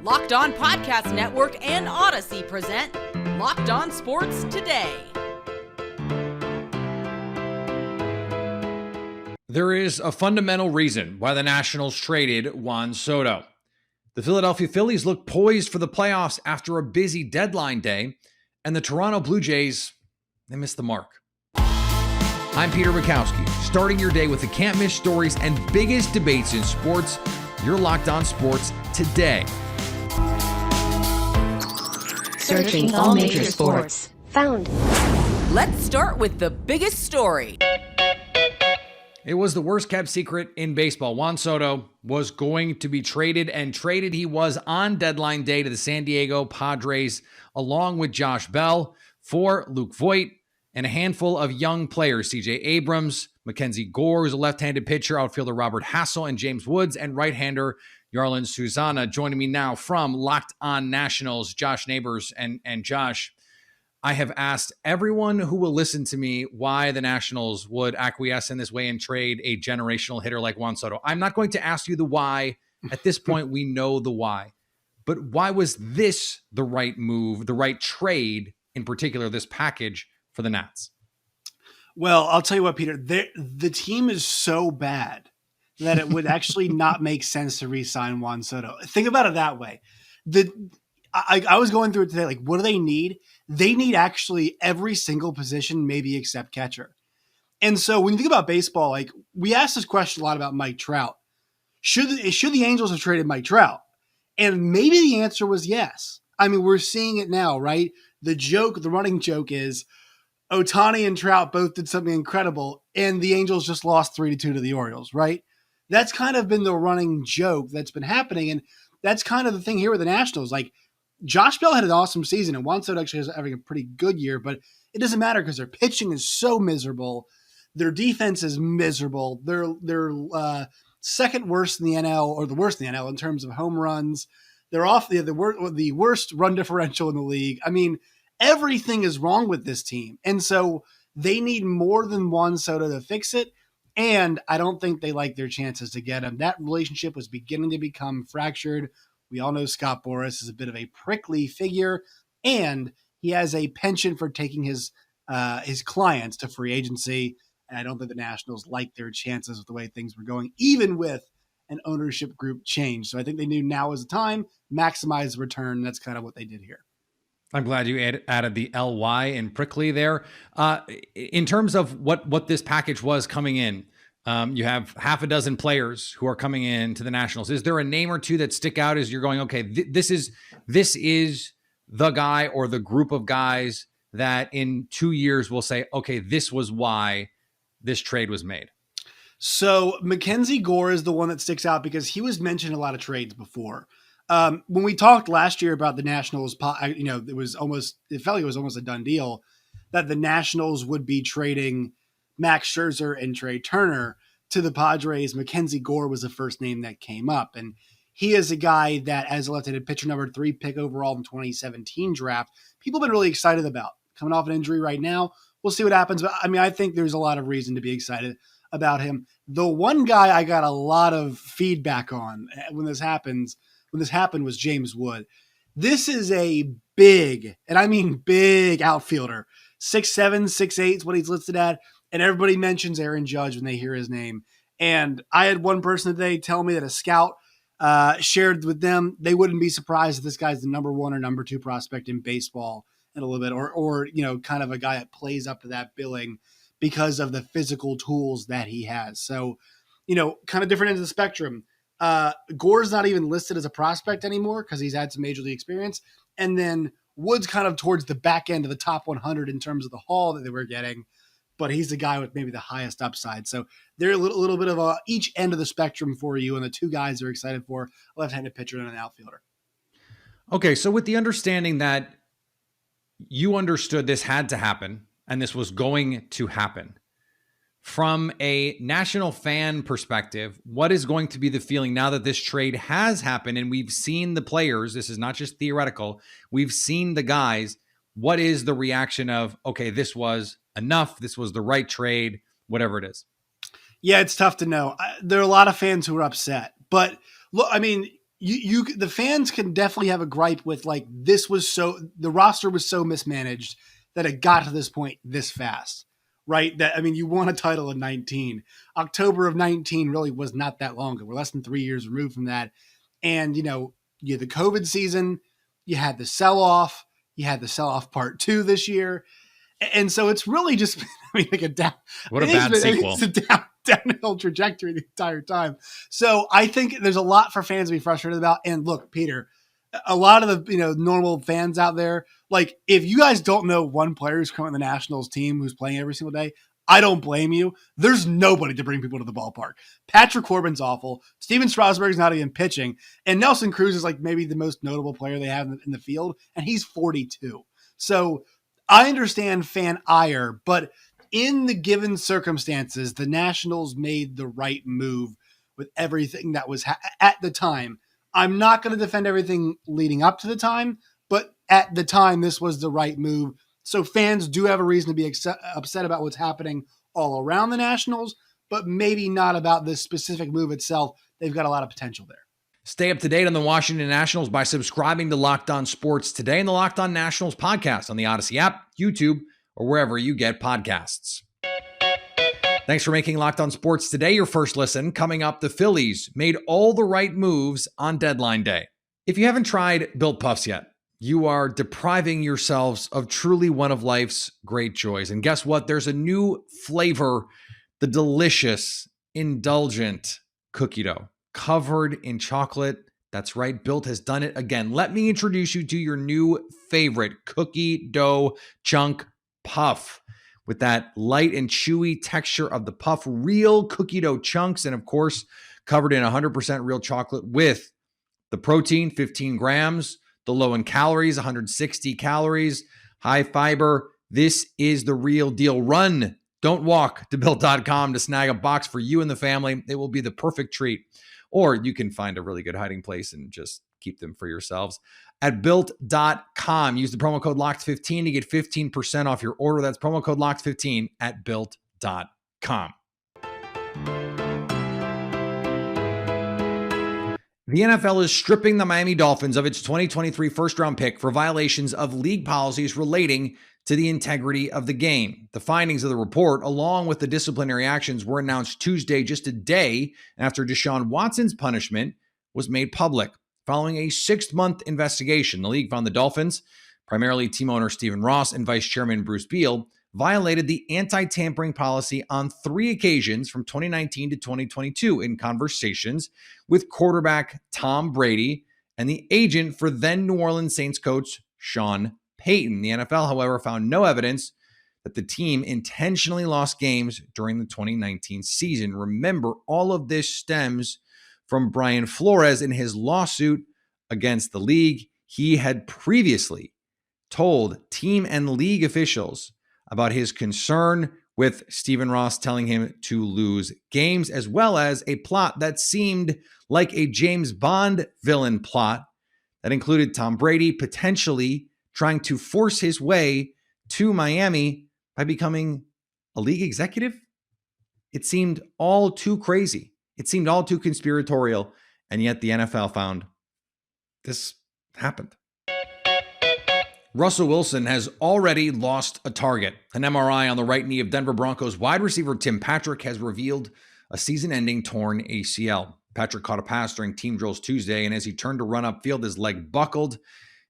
Locked On Podcast Network and Odyssey present Locked On Sports Today. There is a fundamental reason why the Nationals traded Juan Soto. The Philadelphia Phillies look poised for the playoffs after a busy deadline day, and the Toronto Blue Jays, they missed the mark. I'm Peter Bukowski, starting your day with the can't-miss stories and biggest debates in sports. You're Locked On Sports Today. Searching all major sports. Found. Let's start with the biggest story. It was the worst kept secret in baseball. Juan Soto was going to be traded, and traded he was on deadline day to the San Diego Padres, along with Josh Bell, for Luke Voit, and a handful of young players, C.J. Abrams, Mackenzie Gore, who's a left-handed pitcher, outfielder Robert Hassel, and James Woods, and right-hander Yarlin Susana. Joining me now from Locked On Nationals, Josh Neighbors. And Josh, I have asked everyone who will listen to me why the Nationals would acquiesce in this way and trade a generational hitter like Juan Soto. I'm not going to ask you the why. At this point, we know the why. But why was this the right move, the right trade, in particular, this package for the Nats? Well, I'll tell you what, Peter, the team is so bad that it would actually not make sense to re-sign Juan Soto. Think about it that way. I was going through it today, like, what do they need? They need actually every single position, maybe except catcher. And so when you think about baseball, like, we asked this question a lot about Mike Trout. Should the Angels have traded Mike Trout? And maybe the answer was yes. I mean, we're seeing it now, right? The running joke is Ohtani and Trout both did something incredible, and the Angels just lost 3-2 to the Orioles, right? That's kind of been the running joke that's been happening, and that's kind of the thing here with the Nationals. Like, Josh Bell had an awesome season, and Juan Soto actually is having a pretty good year, but it doesn't matter because their pitching is so miserable. Their defense is miserable. They're second worst in the NL, or the worst in the NL in terms of home runs. They're off the worst run differential in the league. I mean, everything is wrong with this team. And so they need more than Juan Soto to fix it. And I don't think they like their chances to get him. That relationship was beginning to become fractured. We all know Scott Boras is a bit of a prickly figure, and he has a penchant for taking his clients to free agency. And I don't think the Nationals like their chances with the way things were going, even with an ownership group change. So I think they knew now was the time, maximize the return. That's kind of what they did here. I'm glad you added the LY in prickly there. In terms of what this package was coming in, you have half a dozen players who are coming in to the Nationals. Is there a name or two that stick out as you're going, okay, this is the guy or the group of guys that in 2 years will say, okay, this was why this trade was made? So Mackenzie Gore is the one that sticks out because he was mentioned in a lot of trades before. When we talked last year about the Nationals, it felt like it was almost a done deal that the Nationals would be trading Max Scherzer and Trey Turner to the Padres. Mackenzie Gore was the first name that came up. And he is a guy that, as a left-handed pitcher, number 3 pick overall in the 2017 draft, people have been really excited about. Coming off an injury right now, we'll see what happens. But I mean, I think there's a lot of reason to be excited about him. The one guy I got a lot of feedback on when this happened was James Wood. This is a big, and I mean big, outfielder. 6'7", 6'8" is what he's listed at. And everybody mentions Aaron Judge when they hear his name. And I had one person today tell me that a scout shared with them, they wouldn't be surprised if this guy's the number 1 or number 2 prospect in baseball in a little bit, or kind of a guy that plays up to that billing because of the physical tools that he has. So, kind of different ends of the spectrum. Gore's not even listed as a prospect anymore because he's had some major league experience. And then Wood's kind of towards the back end of the top 100 in terms of the haul that they were getting, but he's the guy with maybe the highest upside. So they're a little bit of each end of the spectrum for you, and the two guys they're excited for, a left-handed pitcher and an outfielder. Okay, so with the understanding that you understood this had to happen and this was going to happen, from a national fan perspective, what is going to be the feeling now that this trade has happened and we've seen the players? This is not just theoretical. We've seen the guys. What is the reaction of, okay, this was enough, this was the right trade, whatever it is? Yeah, it's tough to know. There are a lot of fans who are upset. But look, I mean, the fans can definitely have a gripe with like the roster was so mismanaged that it got to this point this fast, right? That I mean, you won a title in 19. October of 19 really was not that long ago. We're less than 3 years removed from that, and you had the COVID season, you had the sell-off, you had the sell-off part 2 this year, and so it's really just been, I mean, like a down. What a bad sequel. It's a downhill trajectory the entire time. So I think there's a lot for fans to be frustrated about. And look, Peter, a lot of the normal fans out there, like if you guys don't know one player who's coming on the Nationals team who's playing every single day, I don't blame you. There's nobody to bring people to the ballpark. Patrick Corbin's awful. Steven Strasburg's not even pitching. And Nelson Cruz is like maybe the most notable player they have in the field. And he's 42. So I understand fan ire, but in the given circumstances, the Nationals made the right move with everything that was at the time. I'm not going to defend everything leading up to the time, but at the time, this was the right move. So fans do have a reason to be upset about what's happening all around the Nationals, but maybe not about this specific move itself. They've got a lot of potential there. Stay up to date on the Washington Nationals by subscribing to Locked On Sports Today and the Locked On Nationals podcast on the Odyssey app, YouTube, or wherever you get podcasts. Thanks for making Locked On Sports Today your first listen. Coming up, the Phillies made all the right moves on deadline day. If you haven't tried Built Puffs yet, you are depriving yourselves of truly one of life's great joys. And guess what? There's a new flavor, the delicious, indulgent cookie dough covered in chocolate. That's right, Built has done it again. Let me introduce you to your new favorite cookie dough chunk puff. With that light and chewy texture of the puff, real cookie dough chunks, and of course, covered in 100% real chocolate with the protein, 15 grams, the low in calories, 160 calories, high fiber. This is the real deal. Run, don't walk to Built.com to snag a box for you and the family. It will be the perfect treat. Or you can find a really good hiding place and just keep them for yourselves. At Built.com, use the promo code LOCKED15 to get 15% off your order. That's promo code LOCKED15 at Built.com. The NFL is stripping the Miami Dolphins of its 2023 first-round pick for violations of league policies relating to the integrity of the game. The findings of the report, along with the disciplinary actions, were announced Tuesday, just a day after Deshaun Watson's punishment was made public. Following a 6-month investigation, the league found the Dolphins, primarily team owner Stephen Ross and vice chairman Bruce Beal, violated the anti-tampering policy on 3 occasions from 2019 to 2022 in conversations with quarterback Tom Brady and the agent for then New Orleans Saints coach Sean Payton. The NFL, however, found no evidence that the team intentionally lost games during the 2019 season. Remember, all of this stems from Brian Flores in his lawsuit against the league. He had previously told team and league officials about his concern with Stephen Ross telling him to lose games, as well as a plot that seemed like a James Bond villain plot that included Tom Brady potentially trying to force his way to Miami by becoming a league executive. It seemed all too crazy. It seemed all too conspiratorial, and yet the NFL found this happened. Russell Wilson has already lost a target. An MRI on the right knee of Denver Broncos wide receiver Tim Patrick has revealed a season-ending torn ACL. Patrick caught a pass during team drills Tuesday, and as he turned to run upfield, his leg buckled,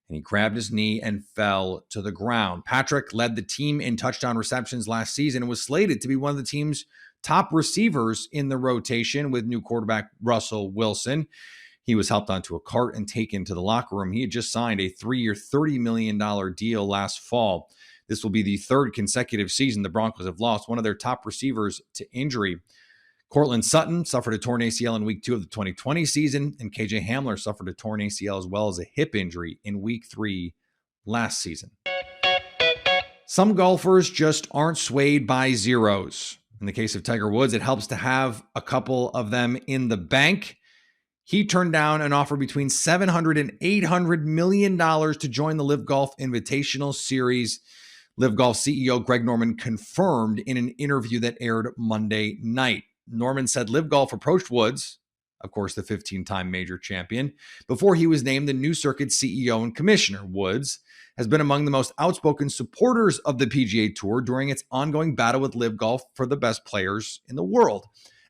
and he grabbed his knee and fell to the ground. Patrick led the team in touchdown receptions last season and was slated to be one of the team's top receivers in the rotation with new quarterback Russell Wilson. He was helped onto a cart and taken to the locker room. He had just signed a 3-year, $30 million deal last fall. This will be the 3rd consecutive season the Broncos have lost one of their top receivers to injury. Cortland Sutton suffered a torn ACL in week 2 of the 2020 season, and KJ Hamler suffered a torn ACL as well as a hip injury in week 3 last season. Some golfers just aren't swayed by zeros. In the case of Tiger Woods, it helps to have a couple of them in the bank. He turned down an offer between $700 and $800 million to join the LIV Golf Invitational Series. LIV Golf CEO Greg Norman confirmed in an interview that aired Monday night. Norman said LIV Golf approached Woods of course, the 15-time major champion, before he was named the new circuit CEO and commissioner. Woods has been among the most outspoken supporters of the PGA Tour during its ongoing battle with LIV Golf for the best players in the world.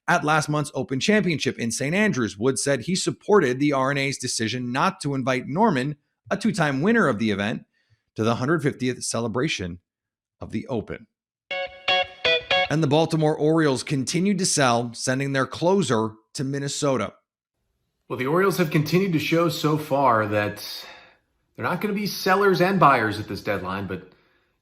At last month's Open Championship in St. Andrews, Woods said he supported the R&A's decision not to invite Norman, a two-time winner of the event, to the 150th celebration of the Open. And the Baltimore Orioles continued to sell, sending their closer to Minnesota. Well, the Orioles have continued to show so far that they're not going to be sellers and buyers at this deadline, but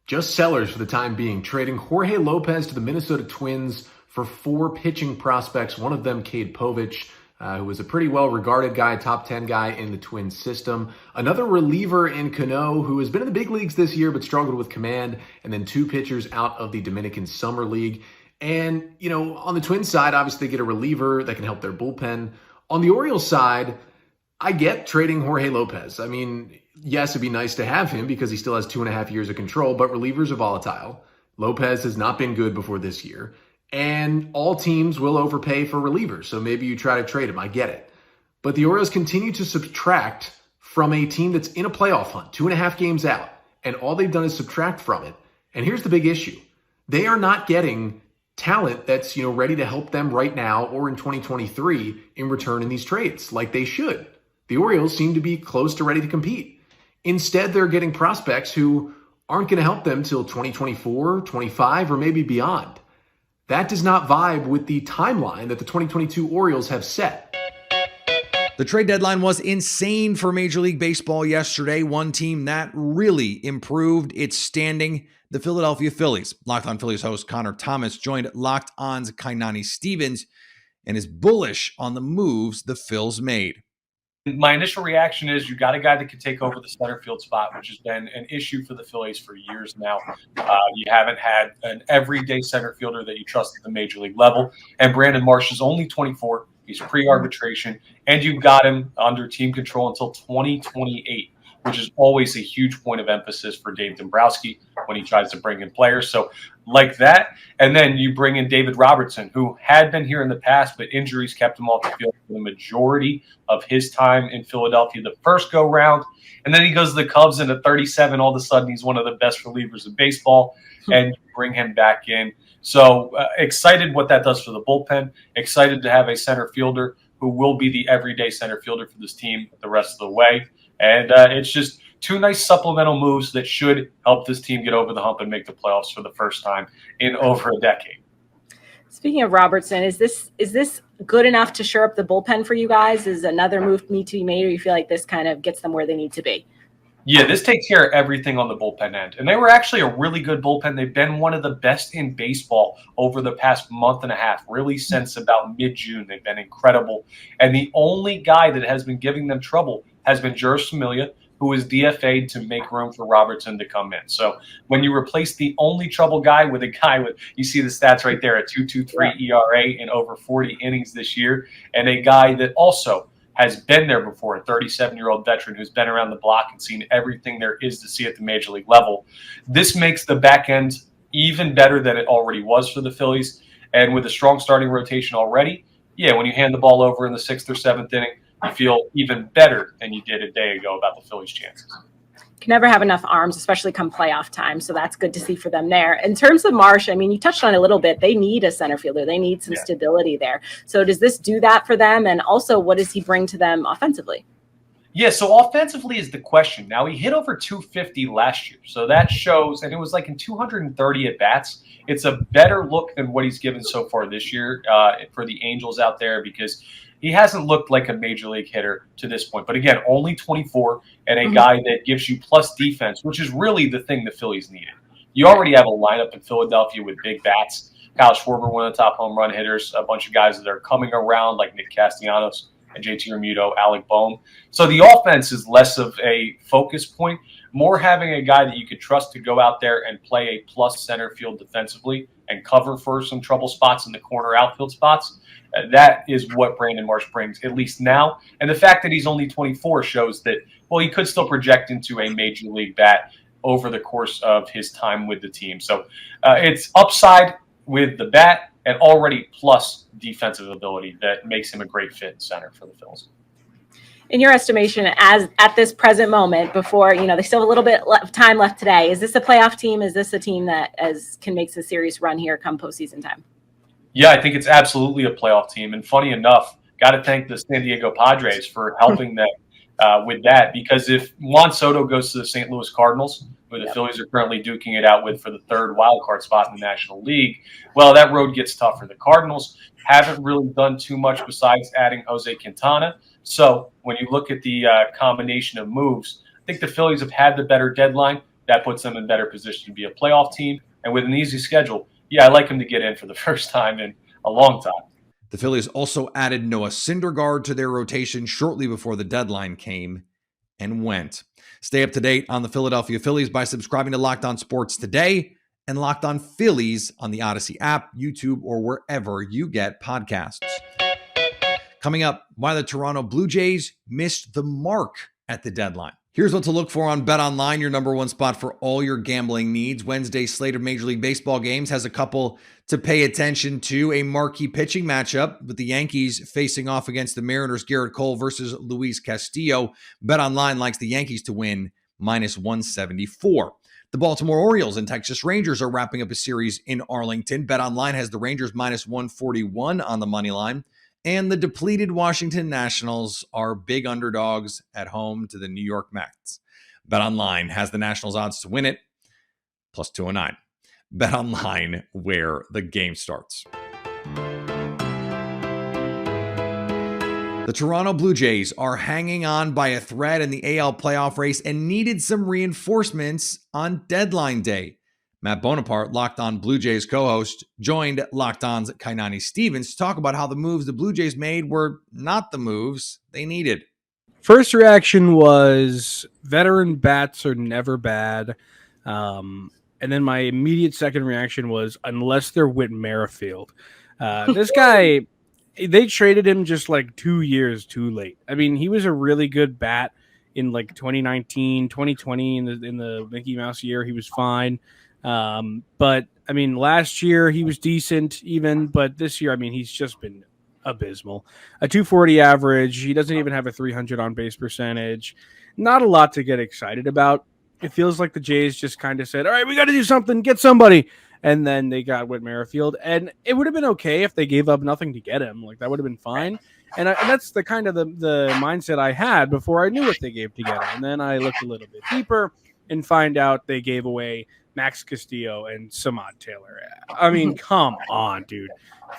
just sellers for the time being, trading Jorge Lopez to the Minnesota Twins for 4 pitching prospects, one of them Cade Povich, who was a pretty well-regarded guy, top 10 guy in the Twins system. Another reliever in Cano, who has been in the big leagues this year but struggled with command, and then 2 pitchers out of the Dominican Summer League. And, on the Twins side, obviously they get a reliever that can help their bullpen. On the Orioles side, I get trading Jorge Lopez. I mean, yes, it'd be nice to have him because he still has 2.5 years of control, but relievers are volatile. Lopez has not been good before this year. And all teams will overpay for relievers, so maybe you try to trade him. I get it. But the Orioles continue to subtract from a team that's in a playoff hunt, 2.5 games out, and all they've done is subtract from it. And here's the big issue. They are not getting talent that's, ready to help them right now or in 2023 in return in these trades like they should. The Orioles seem to be close to ready to compete. Instead, they're getting prospects who aren't going to help them till 2024, 25, or maybe beyond. That does not vibe with the timeline that the 2022 Orioles have set. The trade deadline was insane for Major League Baseball yesterday. One team that really improved its standing, the Philadelphia Phillies. Locked On Phillies host Connor Thomas joined Locked On's Kainani Stevens and is bullish on the moves the Phils made. My initial reaction is you got a guy that could take over the center field spot, which has been an issue for the Phillies for years now. You haven't had an everyday center fielder that you trust at the major league level. And Brandon Marsh is only 24. He's pre-arbitration. And you've got him under team control until 2028, which is always a huge point of emphasis for Dave Dombrowski when he tries to bring in players. So like that. And then you bring in David Robertson, who had been here in the past, but injuries kept him off the field for the majority of his time in Philadelphia the first go round. And then he goes to the Cubs, and at 37, all of a sudden he's one of the best relievers in baseball, and you bring him back in. So excited what that does for the bullpen. Excited to have a center fielder who will be the everyday center fielder for this team the rest of the way. And it's just 2 nice supplemental moves that should help this team get over the hump and make the playoffs for the first time in over a decade. Speaking of Robertson, is this good enough to shore up the bullpen for you guys? Is another move need to be made, or you feel like this kind of gets them where they need to be? Yeah, this takes care of everything on the bullpen end. And they were actually a really good bullpen. They've been one of the best in baseball over the past month and a half, really since about mid-June. They've been incredible. And the only guy that has been giving them trouble has been Juris Familia, who was DFA'd to make room for Robertson to come in. So when you replace the only trouble guy with a guy with, you see the stats right there, a 2.23 ERA in over 40 innings this year, and a guy that also has been there before, a 37-year-old veteran who's been around the block and seen everything there is to see at the major league level. This makes the back end even better than it already was for the Phillies. And with a strong starting rotation already, yeah, when you hand the ball over in the 6th or 7th inning, you feel even better than you did a day ago about the Phillies' chances. Can never have enough arms, especially come playoff time. So that's good to see for them there. In terms of Marsh, I mean, you touched on it a little bit. They need a center fielder. They need some stability there. So does this do that for them? And also, what does he bring to them offensively? Yeah, so offensively is the question. Now, he hit over 250 last year. So that shows, and it was like in 230 at-bats. It's a better look than what he's given so far this year for the Angels out there, because he hasn't looked like a major league hitter to this point. But again, only 24 and a guy that gives you plus defense, which is really the thing the Phillies needed. You already have a lineup in Philadelphia with big bats. Kyle Schwarber, one of the top home run hitters, a bunch of guys that are coming around like Nick Castellanos and JT Realmuto, Alec Bohm. So the offense is less of a focus point, more having a guy that you could trust to go out there and play a plus center field defensively and cover for some trouble spots in the corner outfield spots. That is what Brandon Marsh brings, at least now. And the fact that he's only 24 shows that, well, he could still project into a major league bat over the course of his time with the team. So it's upside with the bat and already plus defensive ability that makes him a great fit in center for the Phils. In your estimation, as at this present moment, before they still have a little bit of time left today, is this a playoff team? Is this a team that can make a serious run here come postseason time? Yeah, I think it's absolutely a playoff team. And funny enough, got to thank the San Diego Padres for helping them with that, because if Juan Soto goes to the St. Louis Cardinals, who the Phillies are currently duking it out with for the third wild card spot in the National League, well, that road gets tougher. The Cardinals haven't really done too much besides adding Jose Quintana. So when you look at the combination of moves, I think the Phillies have had the better deadline. That puts them in better position to be a playoff team. And with an easy schedule, yeah, I like them to get in for the first time in a long time. The Phillies also added Noah Syndergaard to their rotation shortly before the deadline came and went. Stay up to date on the Philadelphia Phillies by subscribing to Locked On Sports Today and Locked On Phillies on the Odyssey app, YouTube, or wherever you get podcasts. Coming up, why the Toronto Blue Jays missed the mark at the deadline. Here's what to look for on BetOnline, your number one spot for all your gambling needs. Wednesday's slate of Major League Baseball games has a couple to pay attention to. A marquee pitching matchup with the Yankees facing off against the Mariners' Garrett Cole versus Luis Castillo. BetOnline likes the Yankees to win -174. The Baltimore Orioles and Texas Rangers are wrapping up a series in Arlington. BetOnline has the Rangers -141 on the money line. And the depleted Washington Nationals are big underdogs at home to the New York Mets. BetOnline has the Nationals odds to win it, +209. BetOnline, where the game starts. The Toronto Blue Jays are hanging on by a thread in the AL playoff race and needed some reinforcements on deadline day. Matt Bonaparte, Locked On Blue Jays co-host, joined Locked On's Kainani Stevens to talk about how the moves the Blue Jays made were not the moves they needed. First reaction was veteran bats are never bad. And then my immediate second reaction was, unless they're Whit Merrifield. This guy, they traded him just like 2 years too late. I mean, he was a really good bat in like 2019, 2020 in the Mickey Mouse year. He was fine. But I mean, last year he was decent even, but this year, I mean, he's just been abysmal. A 240 average. He doesn't even have a 300 on base percentage. Not a lot to get excited about. It feels like the Jays just kind of said, all right, we got to do something, get somebody. And then they got Whit Merrifield, and it would have been okay if they gave up nothing to get him. Like, that would have been fine. And that's the kind of the mindset I had before I knew what they gave to get him. And then I looked a little bit deeper and find out they gave away Max Castillo and Samad Taylor. I mean, come on, dude.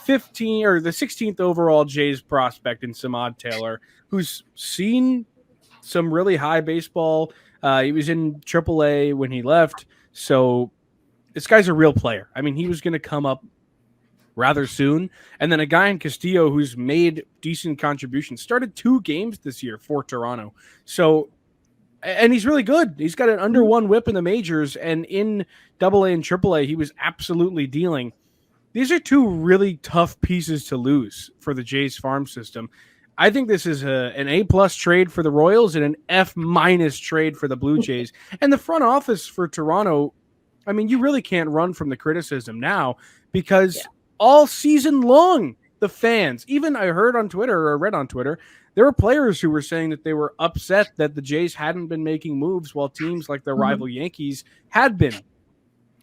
The 16th overall Jays prospect in Samad Taylor, who's seen some really high baseball. He was in AAA when he left. So this guy's a real player. I mean, he was going to come up rather soon. And then a guy in Castillo who's made decent contributions, started 2 games this year for Toronto. So, and he's really good. He's got an under 1 whip in the majors, and in AA and AAA, he was absolutely dealing. These are 2 really tough pieces to lose for the Jays farm system. I think this is an A+ trade for the Royals and an F- trade for the Blue Jays. And the front office for Toronto, I mean, you really can't run from the criticism now, because all season long, the fans, even I heard on Twitter or read on Twitter, there were players who were saying that they were upset that the Jays hadn't been making moves while teams like their rival Yankees had been.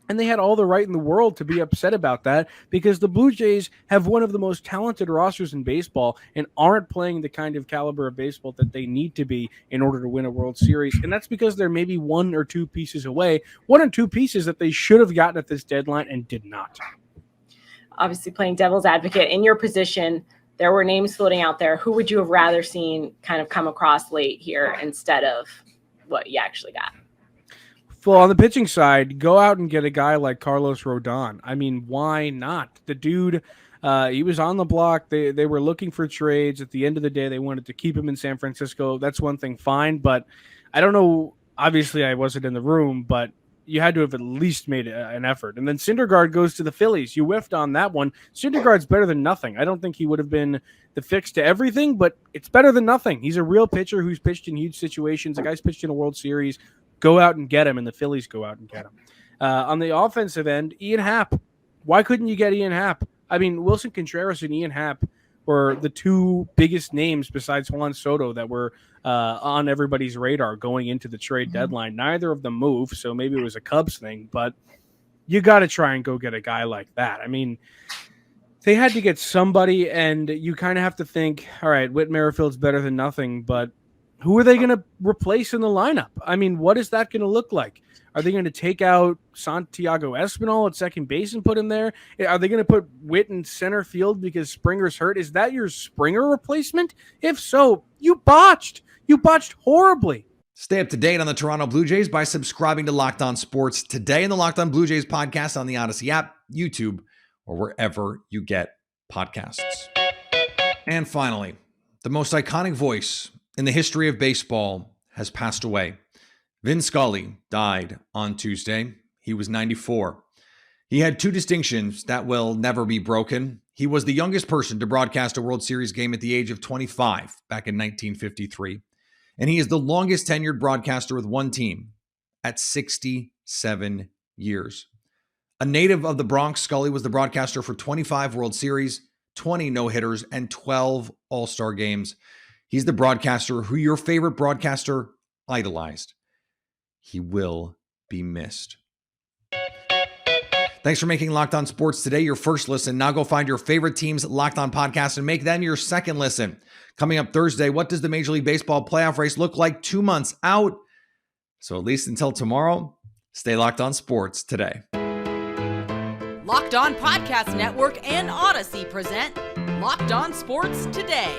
And they had all the right in the world to be upset about that, because the Blue Jays have one of the most talented rosters in baseball and aren't playing the kind of caliber of baseball that they need to be in order to win a World Series. And that's because they're maybe 1 or 2 pieces away, 1 or 2 pieces that they should have gotten at this deadline and did not. Obviously, playing devil's advocate, in your position, there were names floating out there. Who would you have rather seen kind of come across late here instead of what you actually got? Well, on the pitching side, go out and get a guy like Carlos Rodon. I mean, why not? The dude, he was on the block. They were looking for trades. At the end of the day, they wanted to keep him in San Francisco. That's one thing, fine. But I don't know. Obviously, I wasn't in the room, but you had to have at least made an effort. And then Syndergaard goes to the Phillies. You whiffed on that one. Syndergaard's better than nothing. I don't think he would have been the fix to everything, but it's better than nothing. He's a real pitcher who's pitched in huge situations. The guy's pitched in a World Series. Go out and get him, and the Phillies go out and get him. On the offensive end, Ian Happ. Why couldn't you get Ian Happ? I mean, Wilson Contreras and Ian Happ were the two biggest names besides Juan Soto that were on everybody's radar going into the trade deadline. Neither of them moved, so maybe it was a Cubs thing, but you got to try and go get a guy like that. I mean, they had to get somebody, and you kind of have to think, all right, Whit Merrifield's better than nothing, but who are they going to replace in the lineup? I mean, what is that going to look like? Are they going to take out Santiago Espinal at second base and put him there? Are they going to put Whit in center field because Springer's hurt? Is that your Springer replacement? If so, you botched. You botched horribly. Stay up to date on the Toronto Blue Jays by subscribing to Locked On Sports Today and the Locked On Blue Jays podcast on the Odyssey app, YouTube, or wherever you get podcasts. And finally, the most iconic voice in the history of baseball has passed away. Vin Scully died on Tuesday. He was 94. He had two distinctions that will never be broken. He was the youngest person to broadcast a World Series game at the age of 25 back in 1953. And he is the longest tenured broadcaster with one team at 67 years. A native of the Bronx, Scully was the broadcaster for 25 World Series, 20 no-hitters, and 12 All-Star games. He's the broadcaster who your favorite broadcaster idolized. He will be missed. Thanks for making Locked On Sports Today your first listen. Now go find your favorite team's Locked On podcast and make them your second listen. Coming up Thursday, what does the Major League Baseball playoff race look like 2 months out? So at least until tomorrow, stay Locked On Sports Today. Locked On Podcast Network and Odyssey present Locked On Sports Today.